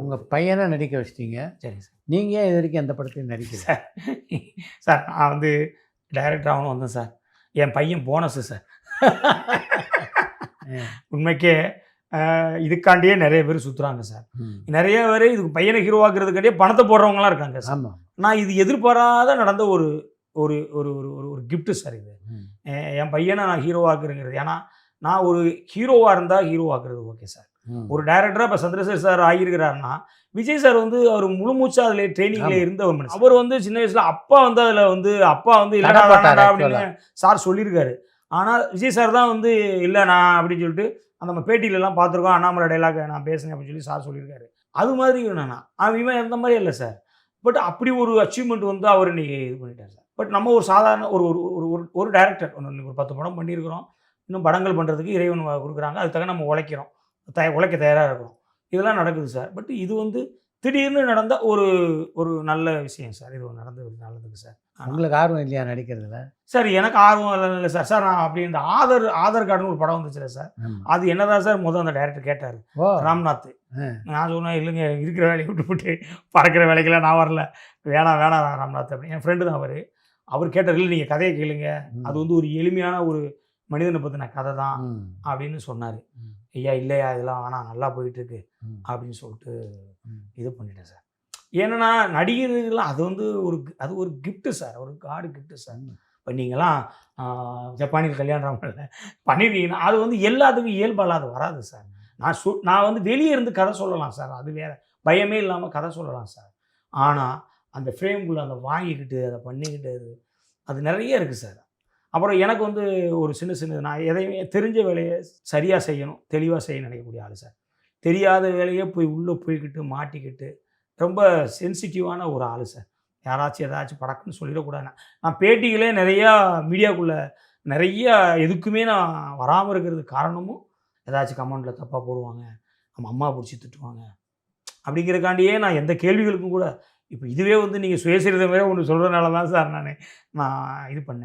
உங்கள் பையனை நடிக்க வச்சிட்டீங்க. சரி சார். நீங்கள் ஏன் இது வரைக்கும் எந்த படத்தையும் நடிக்கல? சார் சார் நான் வந்து டைரக்டர் ஆகணும் வந்தேன் சார். என் பையன் போனஸு சார். உண்மைக்கே இதுக்காண்டியே நிறைய பேர் சுற்றுறாங்க சார். நிறைய பேர் இதுக்கு பையனை ஹீரோவாக்குறதுக்காண்டியே பணத்தை போடுறவங்களாம் இருக்காங்க சார். ஆமாம். நான் இது எதிர்பாராத நடந்த ஒரு ஒரு ஒரு ஒரு ஒரு கிஃப்ட்டு சார் இது. என் பையனை நான் ஹீரோவாக்குறேங்கிறது. ஏன்னா நான் ஒரு ஹீரோவாக இருந்தால் ஹீரோவாக்குறது ஓகே சார். ஒரு டைரக்டராக இப்போ சந்திரசேகர் சார் ஆகியிருக்கிறாருன்னா, விஜய் சார் வந்து அவர் முழு மூச்சா அதில் ட்ரைனிங்கில் இருந்தவர் மனுஷன். அவர் வந்து சின்ன வயசில் அப்பா வந்து அதில் வந்து அப்பா வந்து இல்லைடா அப்படின்னு சார் சொல்லியிருக்காரு. ஆனால் விஜய் சார் தான் வந்து இல்லை நான் அப்படின்னு சொல்லிட்டு அந்த பேட்டியிலலாம் பார்த்துருக்கோம். அண்ணாமலை டைலாக் நான் பேசுனேன் அப்படின்னு சொல்லி சார் சொல்லியிருக்காரு. அது மாதிரி என்னன்னா இவன் எந்த மாதிரி இல்லை சார். பட் அப்படி ஒரு அச்சீவ்மெண்ட் வந்து அவர் இன்னைக்கு இது பண்ணிட்டார் சார். பட் நம்ம ஒரு சாதாரண ஒரு ஒரு டைரக்டர் ஒரு 10 படம் பண்ணியிருக்கிறோம். இன்னும் படங்கள் பண்ணுறதுக்கு இறைவன் கொடுக்குறாங்க. அதுக்காக நம்ம உழைக்கிறோம், உழைக்க தயாராக இருக்கிறோம். இதெல்லாம் நடக்குது சார். பட் இது வந்து திடீர்னு நடந்த ஒரு ஒரு நல்ல விஷயம் சார். இது நடந்தது நல்லதுக்கு சார். உங்களுக்கு ஆர்வம் இல்லையா நடிக்கிறதுல? சார் எனக்கு ஆர்வம் இல்லை சார். சார் நான் அப்படி இந்த ஆதார் கார்டுன்னு ஒரு படம் வந்துச்சுல சார். அது என்னதான் சார் அந்த டைரக்டர் கேட்டார், ராம்நாத். நான் சொன்னேன் இல்லைங்க, இருக்கிற வேலையை விட்டு பறக்கிற வேலைக்கெல்லாம் நான் வரல, வேணாம் ராம்நாத் அப்படின்னு. என் ஃப்ரெண்டு தான் அவர் கேட்டார், இல்லை நீங்கள் கதையை கேளுங்க, அது வந்து ஒரு எளிமையான ஒரு மனிதனை பற்றின கதை தான் அப்படின்னு சொன்னார். ஐயா இல்லையா இதெல்லாம் வேணாம், நல்லா போயிட்டுருக்கு அப்படின்னு சொல்லிட்டு இது பண்ணிட்டேன் சார். ஏன்னா நடிகர்கள்லாம் அது வந்து அது ஒரு கிஃப்ட்டு சார், ஒரு காடு கிஃப்ட்டு சார். இப்போ நீங்களாம் ஜப்பானில் கல்யாணம் பண்ணிருக்கீங்கன்னா அது வந்து எல்லாத்துக்கும் இயல்பாக அது வராது சார். நான் வந்து வெளியே இருந்து கதை சொல்லலாம் சார், அது வேறு, பயமே இல்லாமல் கதை சொல்லலாம் சார். ஆனால் அந்த ஃப்ரேம்குள்ளே அதை வாங்கிக்கிட்டு அதை பண்ணிக்கிட்டு அது நிறைய இருக்குது சார். அப்புறம் எனக்கு வந்து ஒரு சின்ன நான் எதையுமே தெரிஞ்ச வேலையை சரியாக செய்யணும், தெளிவாக செய்ய நினைக்கக்கூடிய ஆள் சார். தெரியாத வேலையே போய் உள்ளே போய்கிட்டு மாட்டிக்கிட்டு ரொம்ப சென்சிட்டிவான ஒரு ஆள் சார். யாராச்சும் ஏதாச்சும் படக்குன்னு சொல்லிடக்கூடாது. நான் பேட்டிகளே நிறையா மீடியாக்குள்ளே நிறையா எதுக்குமே நான் வராமல் இருக்கிறதுக்கு காரணமும் ஏதாச்சும் கமெண்டில் தப்பாக போடுவாங்க, நம்ம அம்மா பிடிச்சி திட்டுவாங்க அப்படிங்கிறக்காண்டியே நான் எந்த கேள்விகளுக்கும் கூட இப்போ இதுவே வந்து நீங்கள் சுயசரிதமே ஒன்று சொல்கிறதுனால தான் சார் நான் இது பண்ணேன்.